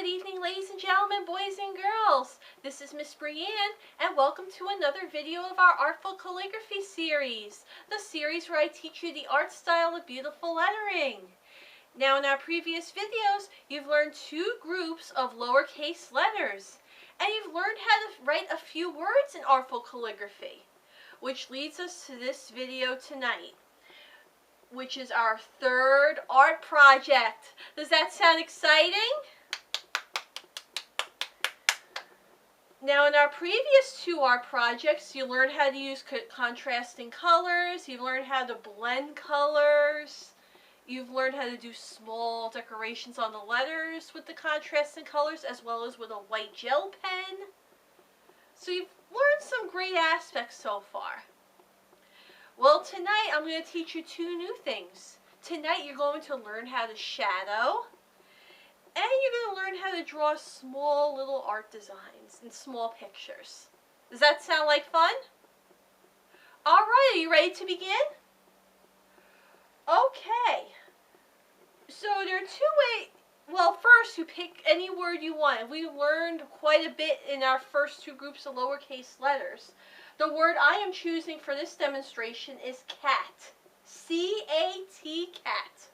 Good evening, ladies and gentlemen, boys and girls. This is Miss Brianne, and welcome to another video of our Artful Calligraphy series, the series where I teach you the art style of beautiful lettering. Now, in our previous videos, you've learned two groups of lowercase letters, and you've learned how to write a few words in Artful Calligraphy, which leads us to this video tonight, which is our third art project. Does that sound exciting? Now, in our previous two art projects, you learned how to use contrasting colors, you've learned how to blend colors, you've learned how to do small decorations on the letters with the contrasting colors, as well as with a white gel pen. So you've learned some great aspects so far. Well, tonight I'm going to teach you two new things. Tonight you're going to learn how to shadow, and you're going to learn how to draw small little art designs and small pictures. Does that sound like fun? Alright, are you ready to begin? Okay. So there are two ways. Well, first you pick any word you want. We learned quite a bit in our first two groups of lowercase letters. The word I am choosing for this demonstration is cat. C-A-T, cat.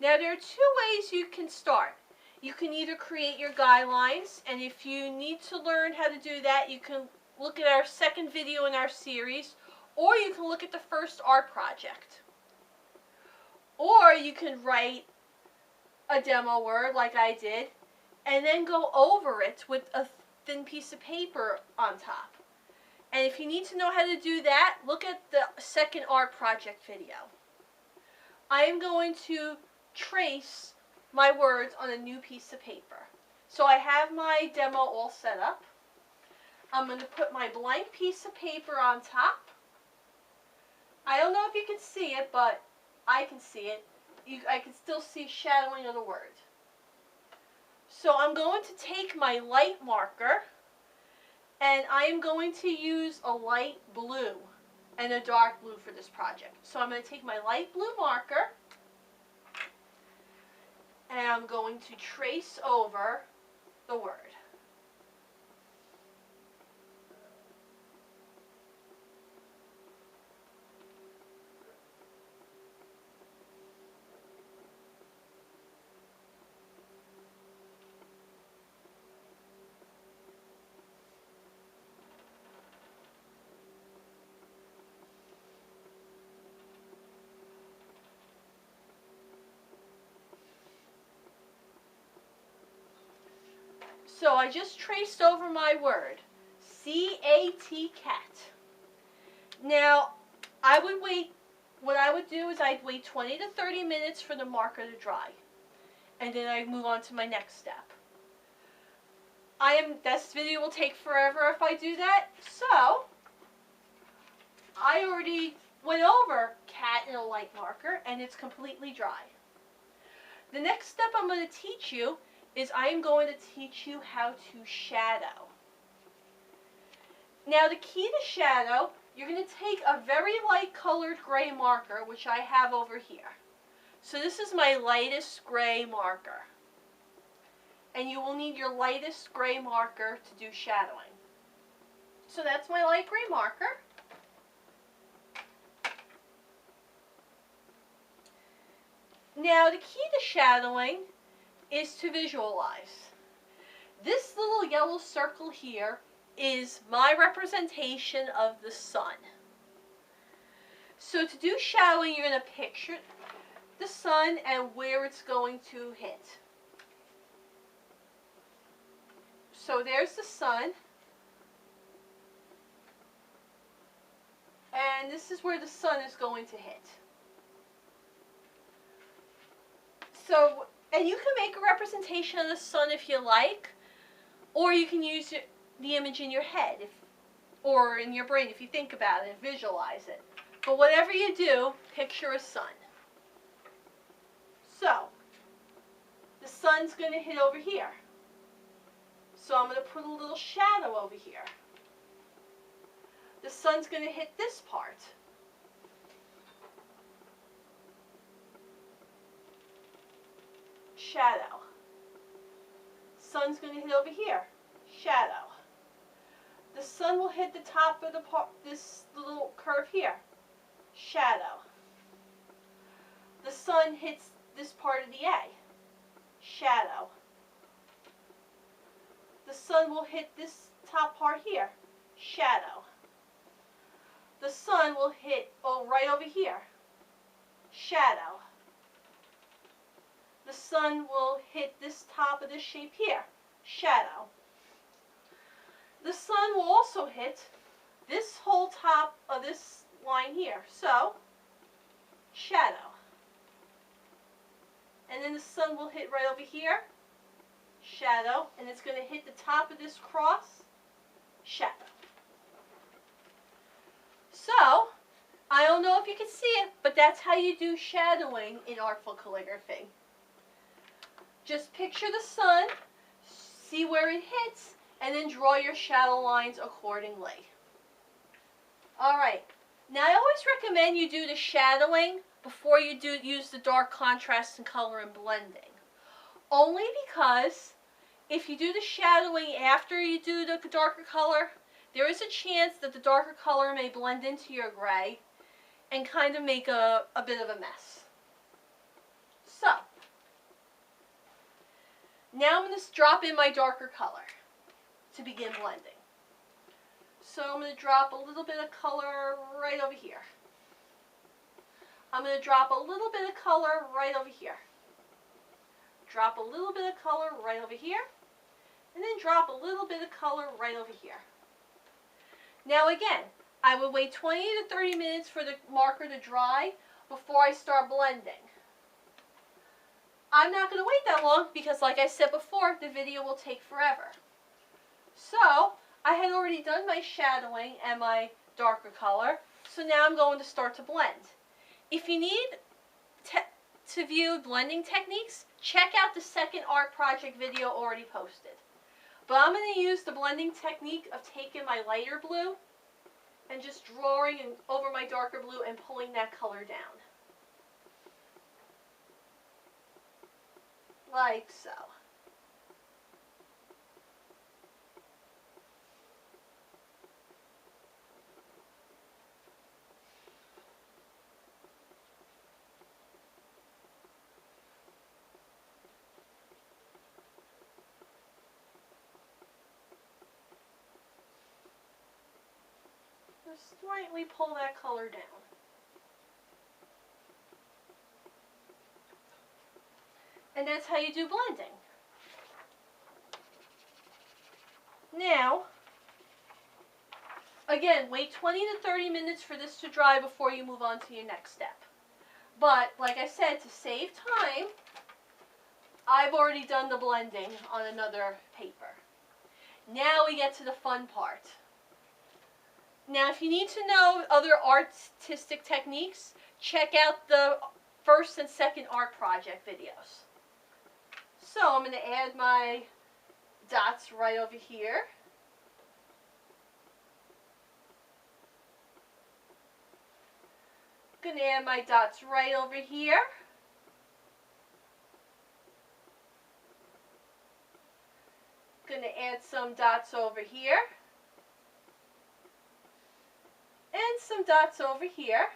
Now, there are two ways you can start. You can either create your guidelines, and if you need to learn how to do that, you can look at our second video in our series, or you can look at the first art project. Or you can write a demo word like I did, and then go over it with a thin piece of paper on top. And if you need to know how to do that, look at the second art project video. I am going to trace my words on a new piece of paper. So I have my demo all set up. I'm going to put my blank piece of paper on top. I don't know if you can see it, but I can see it. I can still see shadowing of the word. So I'm going to take my light marker, and I am going to use a light blue and a dark blue for this project. So I'm going to take my light blue marker, and I'm going to trace over the word. So I just traced over my word, C-A-T, cat. Now, what I would do is I'd wait 20 to 30 minutes for the marker to dry. And then I'd move on to my next step. This video will take forever if I do that. So, I already went over cat in a light marker, and it's completely dry. The next step I'm going to teach you is I am going to teach you how to shadow. Now, the key to shadow, you're going to take a very light colored gray marker, which I have over here. So this is my lightest gray marker. And you will need your lightest gray marker to do shadowing. So that's my light gray marker. Now, the key to shadowing is to visualize. This little yellow circle here is my representation of the sun. So to do shadowing, you're going to picture the sun and where it's going to hit. So there's the sun, and this is where the sun is going to hit. So, and you can make a representation of the sun if you like, or you can use the image in your head, or in your brain if you think about it, visualize it. But whatever you do, picture a sun. So, the sun's going to hit over here. So I'm going to put a little shadow over here. The sun's going to hit this part. Shadow. sun's going to hit over here, shadow. The sun will hit the top of this little curve here, shadow. The sun hits this part of the A, shadow. The sun will hit this top part here, shadow. The sun will hit right over here, shadow. The sun will hit this top of this shape here, shadow. The sun will also hit this whole top of this line here, so shadow. And then the sun will hit right over here, shadow, and it's going to hit the top of this cross, shadow. So, I don't know if you can see it, but that's how you do shadowing in Artful Calligraphy. Just picture the sun, see where it hits, and then draw your shadow lines accordingly. Alright, now I always recommend you do the shadowing before you use the dark contrast and color and blending. Only because if you do the shadowing after you do the darker color, there is a chance that the darker color may blend into your gray and kind of make a bit of a mess. So, now I'm going to drop in my darker color to begin blending. So I'm going to drop a little bit of color right over here. I'm going to drop a little bit of color right over here. Drop a little bit of color right over here. And then drop a little bit of color right over here. Now again, I would wait 20 to 30 minutes for the marker to dry before I start blending. I'm not going to wait that long because, like I said before, the video will take forever. So, I had already done my shadowing and my darker color, so now I'm going to start to blend. If you need to view blending techniques, check out the second art project video already posted. But I'm going to use the blending technique of taking my lighter blue and just drawing over my darker blue and pulling that color down. Like so. Just slightly pull that color down. And that's how you do blending. Now, again, wait 20 to 30 minutes for this to dry before you move on to your next step. But, like I said, to save time, I've already done the blending on another paper. Now we get to the fun part. Now, if you need to know other artistic techniques, check out the first and second art project videos. So, I'm going to add my dots right over here. Going to add my dots right over here. Going to add some dots over here. And some dots over here.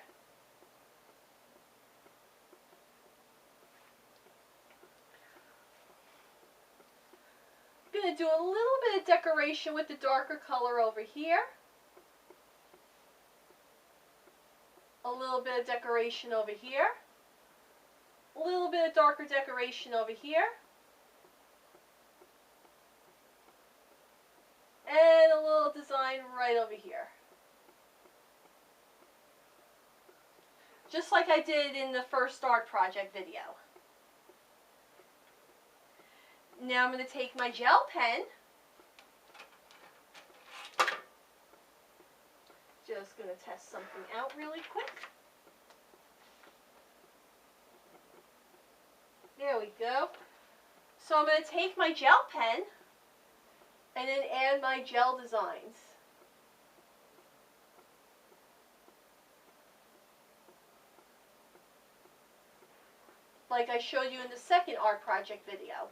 I'm going to do a little bit of decoration with the darker color over here. A little bit of decoration over here. A little bit of darker decoration over here. And a little design right over here. Just like I did in the first art project video. Now I'm going to take my gel pen. Just going to test something out really quick. There we go. So I'm going to take my gel pen and then add my gel designs. Like I showed you in the second art project video.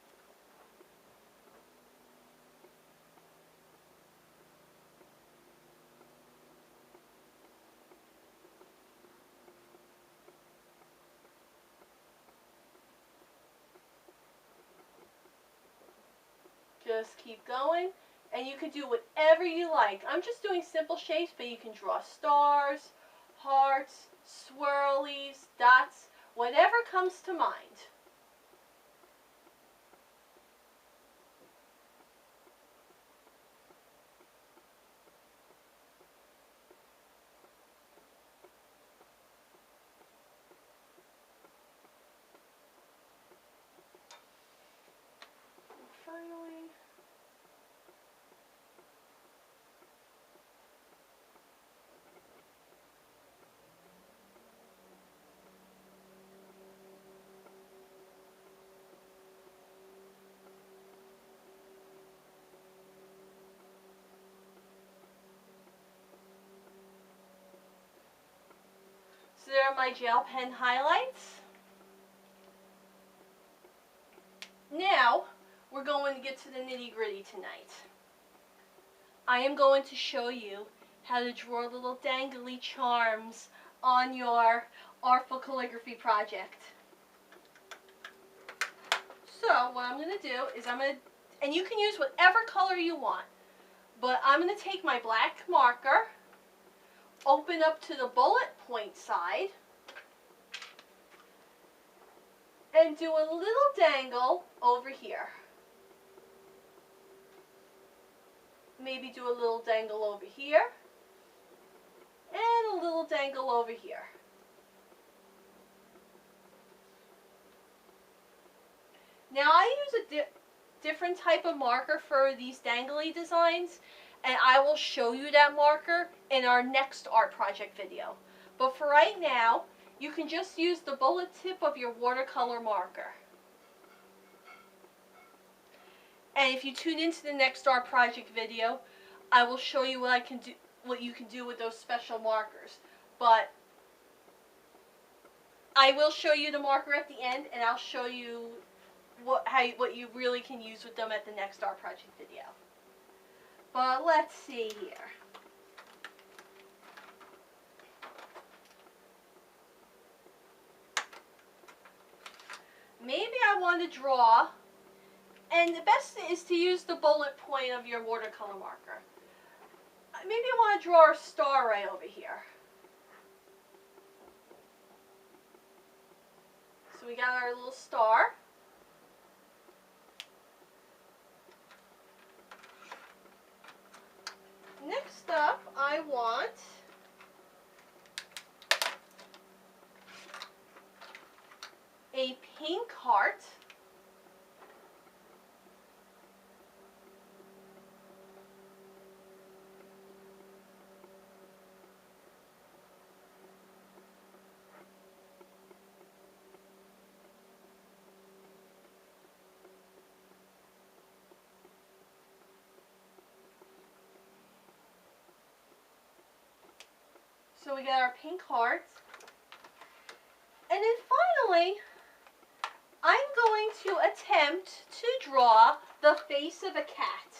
just keep going. And you can do whatever you like. I'm just doing simple shapes, but you can draw stars, hearts, swirlies, dots, whatever comes to mind. And finally, so there are my gel pen highlights. Now, we're going to get to the nitty-gritty tonight. I am going to show you how to draw little dangly charms on your Artful Calligraphy project. So, what I'm going to do is and you can use whatever color you want, but I'm going to take my black marker, open up to the bullet point side, and do a little dangle over here. Maybe do a little dangle over here, and a little dangle over here. Now I use a different type of marker for these dangly designs, and I will show you that marker in our next art project video. But for right now, you can just use the bullet tip of your watercolor marker. And if you tune into the next art project video, I will show you what you can do with those special markers. But I will show you the marker at the end, and I'll show you what you really can use with them at the next art project video. But let's see here. Maybe I want to draw, and the best is to use the bullet point of your watercolor marker. Maybe I want to draw a star right over here. So we got our little star. Next up, I want a pink heart. So we got our pink heart. And then finally, I'm going to attempt to draw the face of a cat.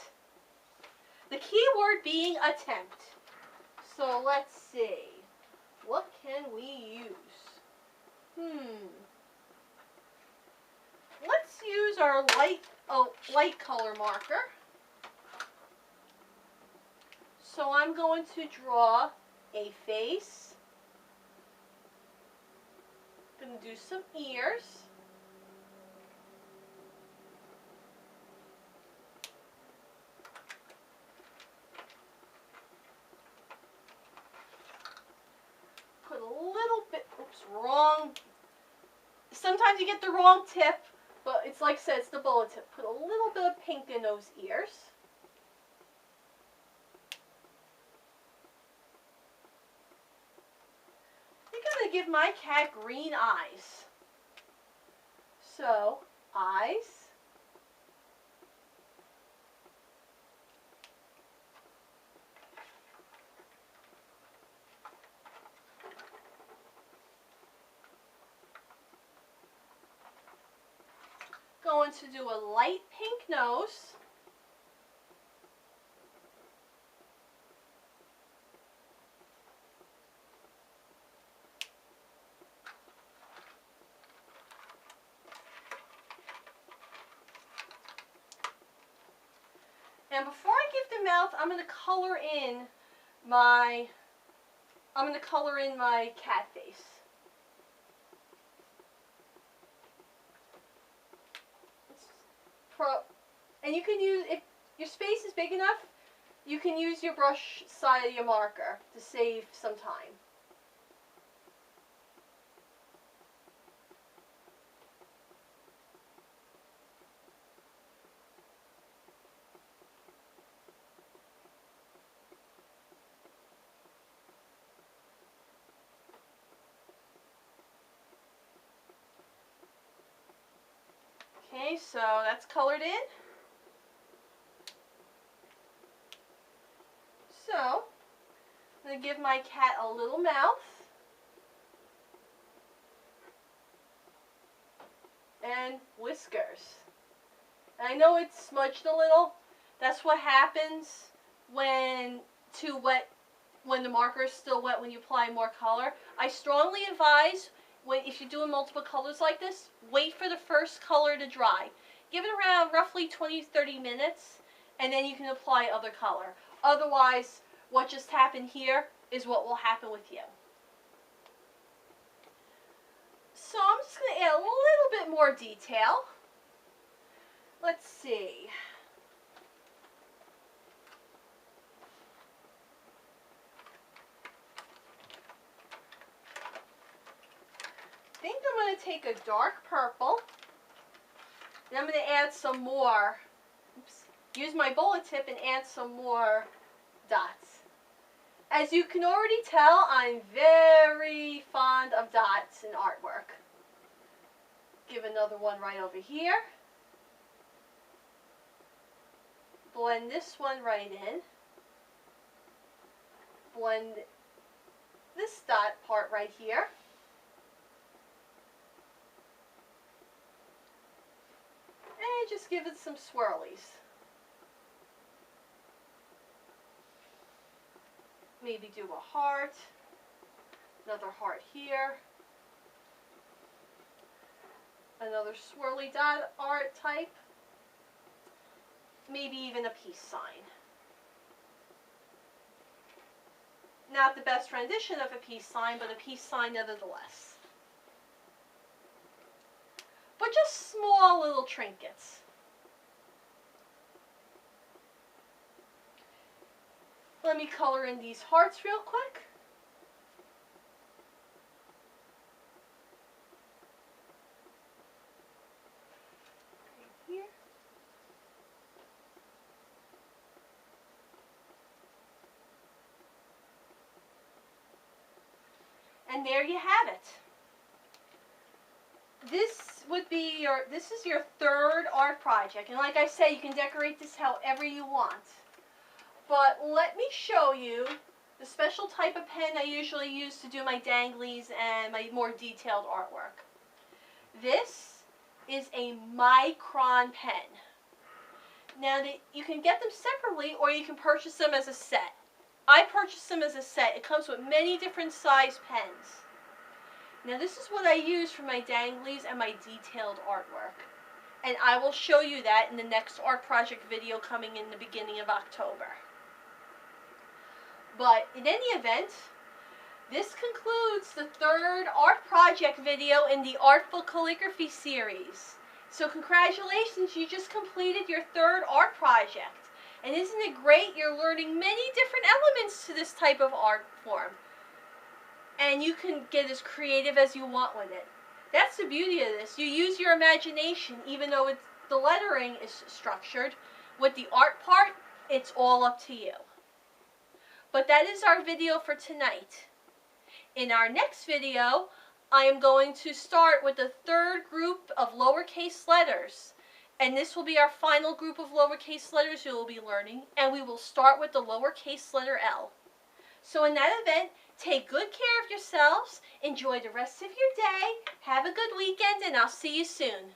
The key word being attempt. So let's see. What can we use? Let's use our light color marker. So I'm going to draw a face. I'm going to do some ears. Put a little bit, oops, wrong. Sometimes you get the wrong tip, but it's like I said, it's the bullet tip. Put a little bit of pink in those ears. I'm going to give my cat green eyes. So, eyes. Going to do a light pink nose. And before I give the mouth, I'm going to color in my cat face. And you can use, if your space is big enough, you can use your brush side of your marker to save some time. Okay, so that's colored in. So, I'm going to give my cat a little mouth. And whiskers. And I know it's smudged a little. That's what happens when the marker is still wet when you apply more color. I strongly advise, if you're doing multiple colors like this, wait for the first color to dry. Give it around roughly 20-30 minutes, and then you can apply other color. Otherwise, what just happened here is what will happen with you. So I'm just going to add a little bit more detail. Let's see. I think I'm going to take a dark purple, and I'm going to add some more, use my bullet tip and add some more dots. As you can already tell, I'm very fond of dots in artwork. Give another one right over here. Blend this one right in. Blend this dot part right here. And just give it some swirlies. Maybe do a heart, another heart here, another swirly dot art type, maybe even a peace sign. Not the best rendition of a peace sign, but a peace sign nevertheless. But just small little trinkets. Let me color in these hearts real quick. Right here. And there you have it. This is your third art project. And like I said, you can decorate this however you want. But let me show you the special type of pen I usually use to do my danglies and my more detailed artwork. This is a Micron Pen. Now, you can get them separately or you can purchase them as a set. I purchased them as a set. It comes with many different size pens. Now, this is what I use for my danglies and my detailed artwork. And I will show you that in the next art project video coming in the beginning of October. But in any event, this concludes the third art project video in the Artful Calligraphy series. So congratulations, you just completed your third art project. And isn't it great? You're learning many different elements to this type of art form. And you can get as creative as you want with it. That's the beauty of this. You use your imagination, even though the lettering is structured. With the art part, it's all up to you. But that is our video for tonight. In our next video, I am going to start with the third group of lowercase letters. And this will be our final group of lowercase letters you will be learning. And we will start with the lowercase letter L. So in that event, take good care of yourselves, enjoy the rest of your day, have a good weekend, and I'll see you soon.